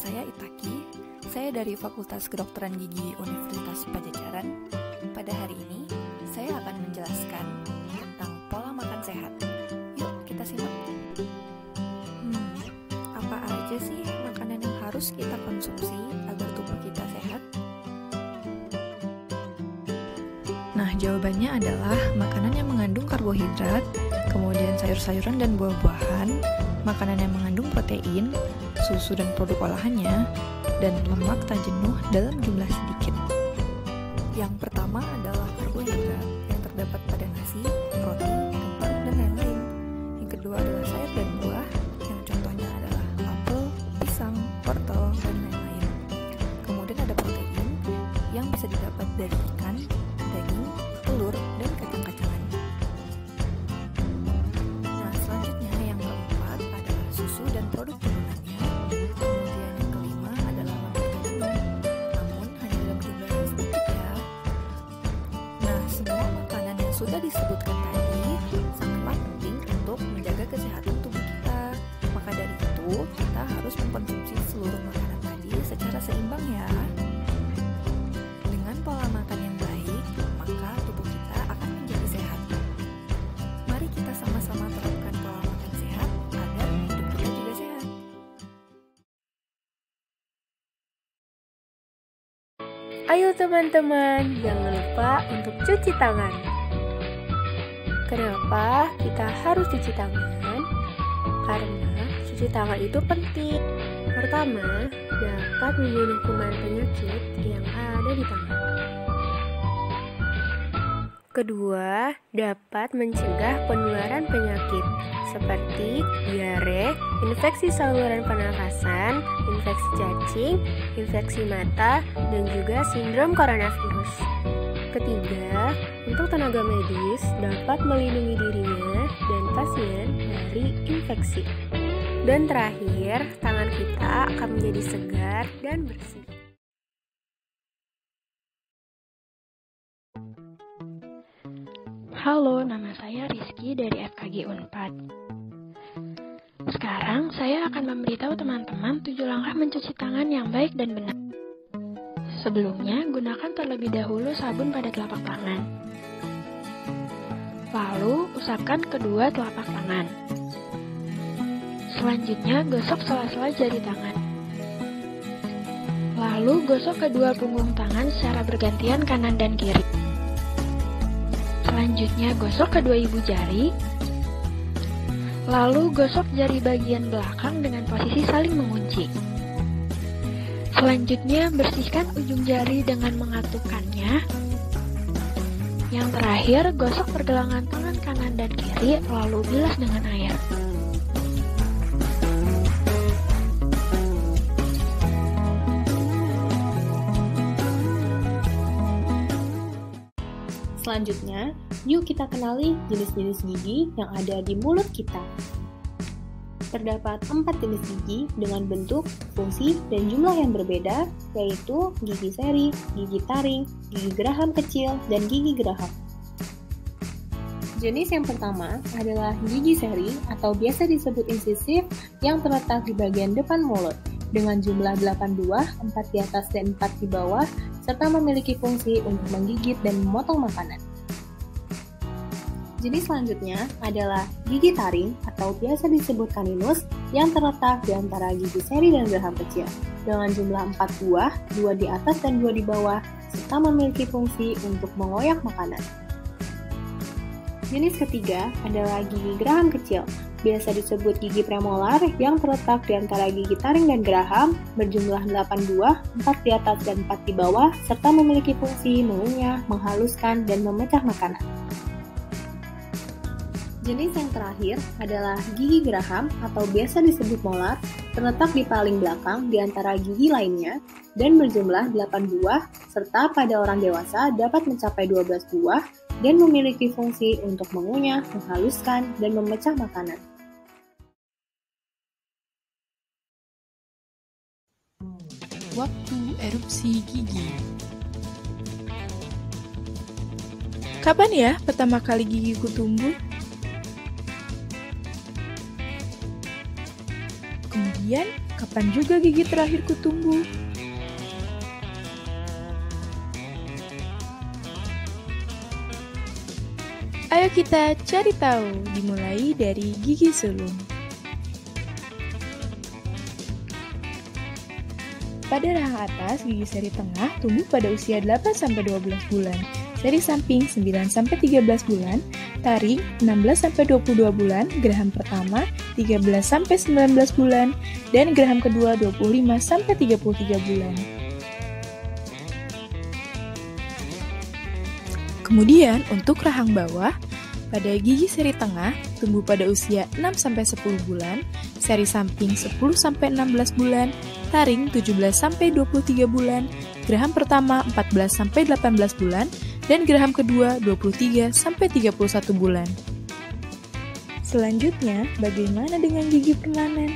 saya Itaki. Saya dari Fakultas Kedokteran Gigi Universitas Padjadjaran. Pada hari ini, saya akan menjelaskan tentang pola makan sehat. Yuk, kita simak. Apa aja sih makanan yang harus kita konsumsi agar tubuh kita sehat? Nah, jawabannya adalah makanan yang mengandung karbohidrat, kemudian sayur-sayuran dan buah-buahan, makanan yang mengandung protein, susu dan produk olahannya, dan lemak tak jenuh dalam jumlah sedikit. Yang pertama adalah karbohidrat yang terdapat pada nasi, roti, kentang, dan lain-lain. Yang kedua adalah sayur dan buah, yang contohnya adalah apel, pisang, wortel, dan lain-lain. Kemudian ada protein yang bisa didapat dari ikan, daging, telur, dan kacang-kacangan. Nah, selanjutnya yang keempat adalah susu dan produk turunannya. Kemudian yang kelima adalah lemak tak jenuh, namun hanya dalam jumlah yang sedikit ya. Nah, semua makanan yang sudah disebutkan tadi sangatlah penting untuk menjaga kesehatan tubuh kita. Maka dari itu, kita harus mengkonsumsi seluruh makanan tadi secara seimbang ya. Dengan pola makan yang baik, maka tubuh kita akan menjadi sehat. Mari kita sama-sama terapkan pola makan sehat agar hidup kita juga sehat. Ayo teman-teman, jangan lupa untuk cuci tangan. Kenapa kita harus cuci tangan? Karena cuci tangan itu penting. Pertama, dapat membunuh kuman penyakit yang ada di tangan. Kedua, dapat mencegah penularan penyakit seperti diare, infeksi saluran pernafasan, infeksi cacing, infeksi mata, dan juga sindrom coronavirus. Ketiga, untuk tenaga medis dapat melindungi dirinya dan pasien dari infeksi. Dan terakhir, tangan kita akan menjadi segar dan bersih. Halo, nama saya Rizky dari FKG Unpad. Sekarang saya akan memberitahu teman-teman 7 langkah mencuci tangan yang baik dan benar. Sebelumnya, gunakan terlebih dahulu sabun pada telapak tangan. Lalu, usapkan kedua telapak tangan. Selanjutnya, gosok sela-sela jari tangan. Lalu, gosok kedua punggung tangan secara bergantian kanan dan kiri. Selanjutnya, gosok kedua ibu jari. Lalu, gosok jari bagian belakang dengan posisi saling mengunci. Selanjutnya, bersihkan ujung jari dengan mengatukannya. Yang terakhir, gosok pergelangan tangan kanan dan kiri, lalu bilas dengan air. Selanjutnya, yuk kita kenali jenis-jenis gigi yang ada di mulut kita. Terdapat 4 jenis gigi dengan bentuk, fungsi, dan jumlah yang berbeda, yaitu gigi seri, gigi taring, gigi geraham kecil, dan gigi geraham. Jenis yang pertama adalah gigi seri atau biasa disebut insisif yang terletak di bagian depan mulut dengan jumlah 8 buah, 4 di atas dan 4 di bawah, serta memiliki fungsi untuk menggigit dan memotong makanan. Jenis selanjutnya adalah gigi taring atau biasa disebut caninus yang terletak di antara gigi seri dan geraham kecil dengan jumlah 4 buah, 2 di atas dan 2 di bawah, serta memiliki fungsi untuk mengoyak makanan. Jenis ketiga adalah gigi geraham kecil, biasa disebut gigi premolar yang terletak di antara gigi taring dan geraham, berjumlah 8 buah, 4 di atas dan 4 di bawah, serta memiliki fungsi mengunyah, menghaluskan, dan memecah makanan. Jenis yang terakhir adalah gigi geraham atau biasa disebut molar, terletak di paling belakang di antara gigi lainnya, dan berjumlah 8 buah, serta pada orang dewasa dapat mencapai 12 buah, dan memiliki fungsi untuk mengunyah, menghaluskan, dan memecah makanan. Waktu erupsi gigi. Kapan ya pertama kali gigiku tumbuh? Kemudian, kapan juga gigi terakhirku tumbuh? Ayo kita cari tahu, dimulai dari gigi sulung. Pada rahang atas, gigi seri tengah tumbuh pada usia 8-12 bulan, seri samping 9-13 bulan, taring 16-22 bulan, geraham pertama 13-19 bulan, dan geraham kedua 25-33 bulan. Kemudian, untuk rahang bawah, pada gigi seri tengah tumbuh pada usia 6-10 bulan, seri samping 10-16 bulan, taring 17-23 bulan, geraham pertama 14-18 bulan, dan geraham kedua 23-31 bulan. Selanjutnya, bagaimana dengan gigi permanen?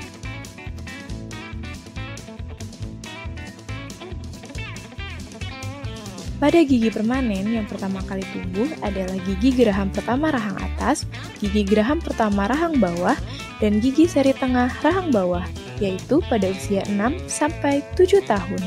Pada gigi permanen yang pertama kali tumbuh adalah gigi geraham pertama rahang atas, gigi geraham pertama rahang bawah, dan gigi seri tengah rahang bawah, yaitu pada usia 6-7 tahun.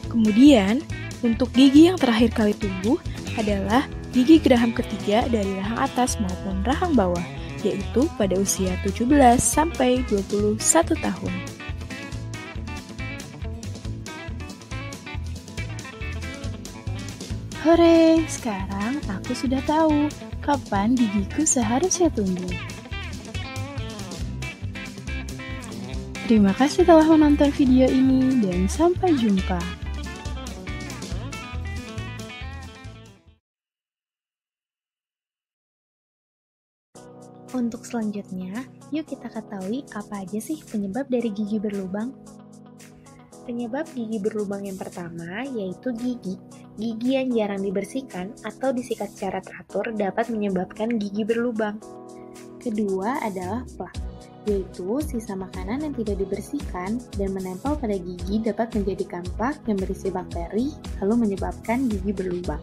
Kemudian, untuk gigi yang terakhir kali tumbuh adalah gigi geraham ketiga dari rahang atas maupun rahang bawah, yaitu pada usia 17-21 tahun. Hore, sekarang aku sudah tahu kapan gigiku seharusnya tumbuh. Terima kasih telah menonton video ini dan sampai jumpa. Untuk selanjutnya, yuk kita ketahui apa aja sih penyebab dari gigi berlubang. Penyebab gigi berlubang yang pertama yaitu gigi. Gigi yang jarang dibersihkan atau disikat secara teratur dapat menyebabkan gigi berlubang. Kedua adalah plak, yaitu sisa makanan yang tidak dibersihkan dan menempel pada gigi dapat menjadikan plak yang berisi bakteri lalu menyebabkan gigi berlubang.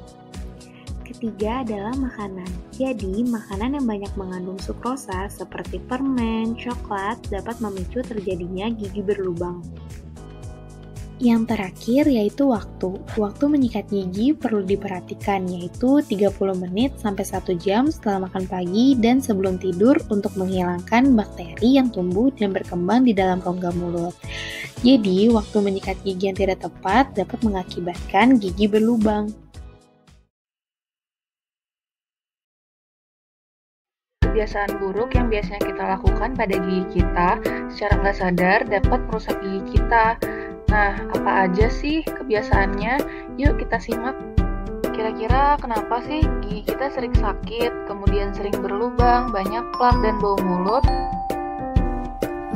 Ketiga adalah makanan. Jadi, makanan yang banyak mengandung sukrosa seperti permen, coklat dapat memicu terjadinya gigi berlubang. Yang terakhir yaitu waktu. Waktu menyikat gigi perlu diperhatikan yaitu 30 menit sampai 1 jam setelah makan pagi dan sebelum tidur untuk menghilangkan bakteri yang tumbuh dan berkembang di dalam rongga mulut. Jadi, waktu menyikat gigi yang tidak tepat dapat mengakibatkan gigi berlubang. Kebiasaan buruk yang biasanya kita lakukan pada gigi kita secara nggak sadar dapat merusak gigi kita. Nah, apa aja sih kebiasaannya? Yuk kita simak. Kira-kira kenapa sih gigi kita sering sakit, kemudian sering berlubang, banyak plak dan bau mulut?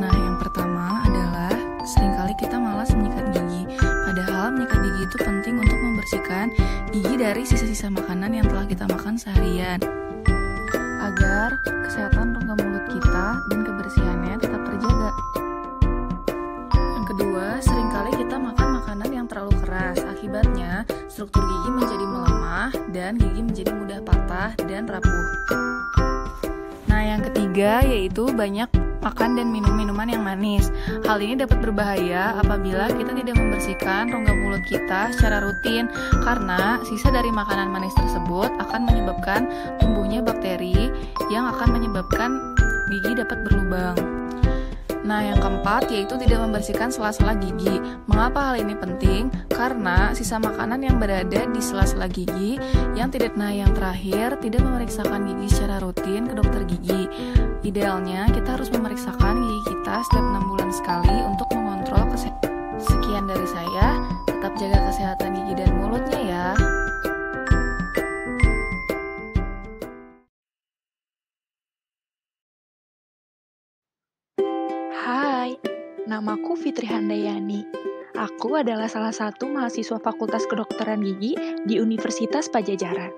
Nah, yang pertama adalah seringkali kita malas menyikat gigi. Padahal menyikat gigi itu penting untuk membersihkan gigi dari sisa-sisa makanan yang telah kita makan seharian, agar kesehatan rongga mulut kita dan kebersihannya tetap terjaga. Yang kedua, seringkali kita makan makanan yang terlalu keras. Akibatnya, struktur gigi menjadi melemah dan gigi menjadi mudah patah dan rapuh. Nah, yang ketiga yaitu banyak makan dan minum minuman yang manis. Hal ini dapat berbahaya apabila kita tidak membersihkan rongga mulut kita secara rutin, karena sisa dari makanan manis tersebut akan menyebabkan tumbuhnya bakteri yang akan menyebabkan gigi dapat berlubang. Nah, yang keempat yaitu tidak membersihkan sela-sela gigi. Mengapa hal ini penting? Karena sisa makanan yang berada di sela-sela gigi yang tidak. Nah, yang terakhir, tidak memeriksakan gigi secara rutin ke dokter gigi. Idealnya kita harus memeriksakan gigi kita setiap 6 bulan sekali untuk mengontrol kesehatan. Sekian dari saya, tetap jaga kesehatan gigi dan mulutnya ya. Hai, namaku Fitri Handayani. Aku adalah salah satu mahasiswa Fakultas Kedokteran Gigi di Universitas Padjadjaran.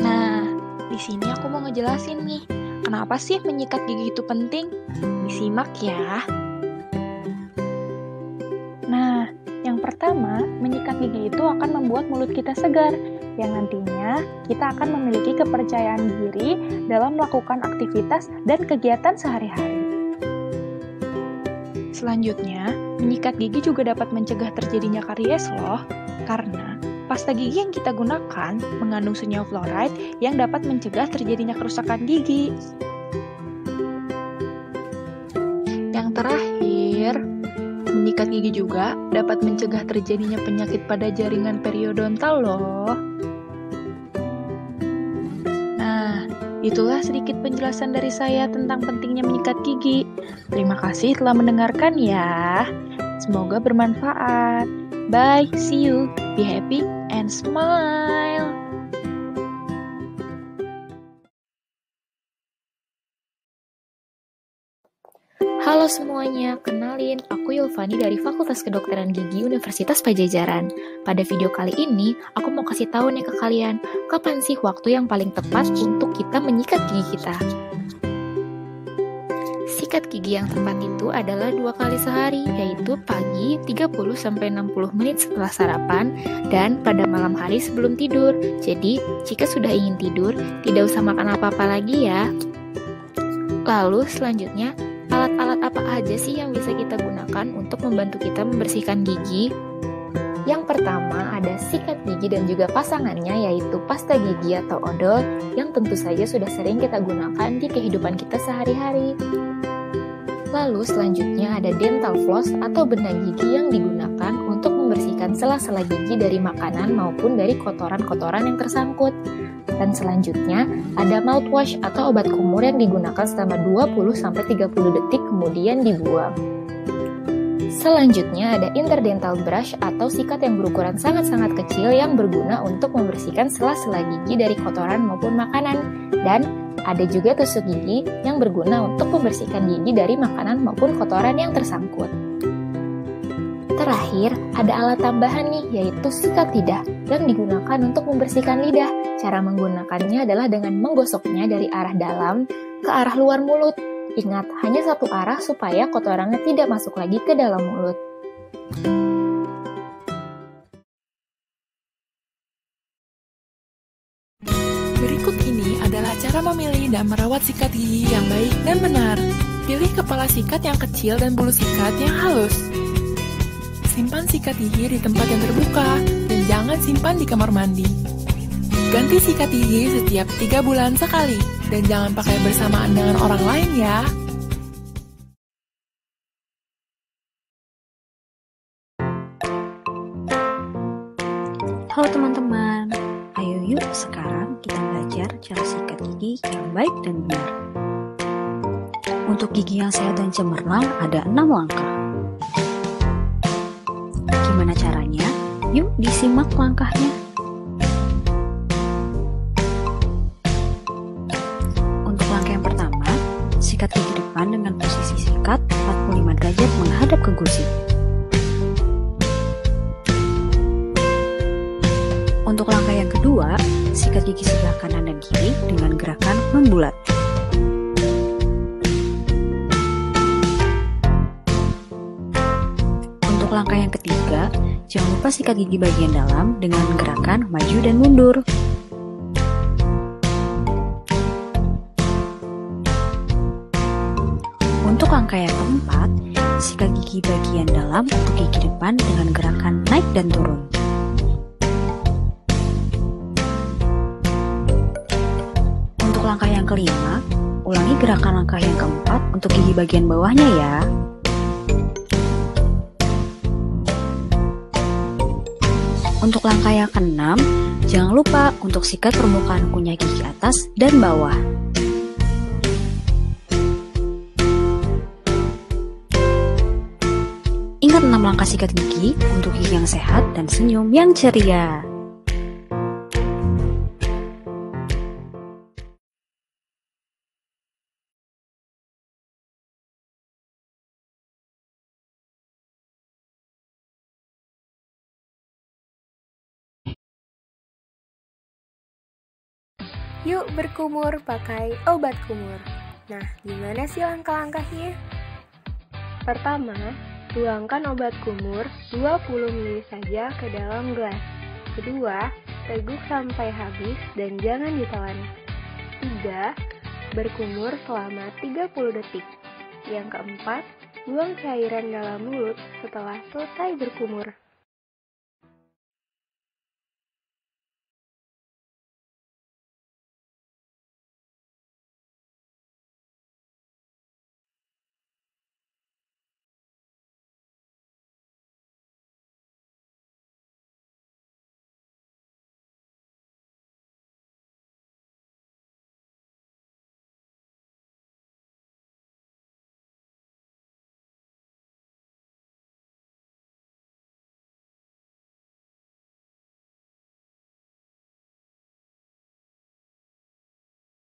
Nah, di sini aku mau ngejelasin nih, kenapa sih menyikat gigi itu penting? Disimak ya. Nah, yang pertama, menyikat gigi itu akan membuat mulut kita segar. yang nantinya kita akan memiliki kepercayaan diri dalam melakukan aktivitas dan kegiatan sehari-hari. Selanjutnya, menyikat gigi juga dapat mencegah terjadinya karies loh, karena pasta gigi yang kita gunakan mengandung senyawa fluoride yang dapat mencegah terjadinya kerusakan gigi. Yang terakhir, menyikat gigi juga dapat mencegah terjadinya penyakit pada jaringan periodontal loh. Nah, itulah sedikit penjelasan dari saya tentang pentingnya menyikat gigi. Terima kasih telah mendengarkan ya. Semoga bermanfaat. Bye, see you, be happy, and smile. Halo semuanya, kenalin, aku Yulvani dari Fakultas Kedokteran Gigi Universitas Padjadjaran. Pada video kali ini, aku mau kasih tahu nih ke kalian, kapan sih waktu yang paling tepat untuk kita menyikat gigi kita? Sikat gigi yang tepat itu adalah 2 kali sehari, yaitu pagi 30-60 menit setelah sarapan dan pada malam hari sebelum tidur. Jadi, jika sudah ingin tidur, tidak usah makan apa-apa lagi ya. Lalu selanjutnya, alat-alat apa aja sih yang bisa kita gunakan untuk membantu kita membersihkan gigi? Yang pertama ada sikat gigi dan juga pasangannya, yaitu pasta gigi atau odol yang tentu saja sudah sering kita gunakan di kehidupan kita sehari-hari. Lalu selanjutnya ada dental floss atau benda gigi yang digunakan untuk membersihkan sela-sela gigi dari makanan maupun dari kotoran-kotoran yang tersangkut. Dan selanjutnya ada mouthwash atau obat kumur yang digunakan selama 20-30 detik kemudian dibuang. Selanjutnya ada interdental brush atau sikat yang berukuran sangat-sangat kecil yang berguna untuk membersihkan sela-sela gigi dari kotoran maupun makanan. Dan ada juga tusuk gigi yang berguna untuk membersihkan gigi dari makanan maupun kotoran yang tersangkut. Terakhir, ada alat tambahan nih, yaitu sikat lidah yang digunakan untuk membersihkan lidah. Cara menggunakannya adalah dengan menggosoknya dari arah dalam ke arah luar mulut. Ingat, hanya satu arah supaya kotorannya tidak masuk lagi ke dalam mulut. Berikut ini adalah cara memilih dan merawat sikat gigi yang baik dan benar. Pilih kepala sikat yang kecil dan bulu sikat yang halus. Simpan sikat gigi di tempat yang terbuka dan jangan simpan di kamar mandi. Ganti sikat gigi setiap 3 bulan sekali dan jangan pakai bersamaan dengan orang lain ya. Halo teman-teman, ayo yuk sekarang kita belajar cara sikat gigi yang baik dan benar. Untuk gigi yang sehat dan cemerlang ada 6 langkah. Gimana caranya? Yuk disimak langkahnya. Untuk langkah yang pertama, sikat gigi depan dengan posisi sikat 45 derajat menghadap ke gusi. Untuk langkah yang kedua, sikat gigi sebelah kanan dan kiri dengan gerakan membulat. Untuk langkah yang ketiga, jangan lupa sikat gigi bagian dalam dengan gerakan maju dan mundur. Untuk langkah yang keempat, sikat gigi bagian dalam untuk gigi depan dengan gerakan naik dan turun. Untuk langkah yang kelima, ulangi gerakan langkah yang keempat untuk gigi bagian bawahnya ya. Untuk langkah yang keenam, jangan lupa untuk sikat permukaan kunyah gigi atas dan bawah. Ingat 6 langkah sikat gigi untuk gigi yang sehat dan senyum yang ceria. Yuk berkumur pakai obat kumur. Nah, gimana sih langkah-langkahnya? Pertama, tuangkan obat kumur 20 ml saja ke dalam gelas. Kedua, teguk sampai habis dan jangan ditelan. 3. Berkumur selama 30 detik. Yang keempat, buang cairan dalam mulut setelah selesai berkumur.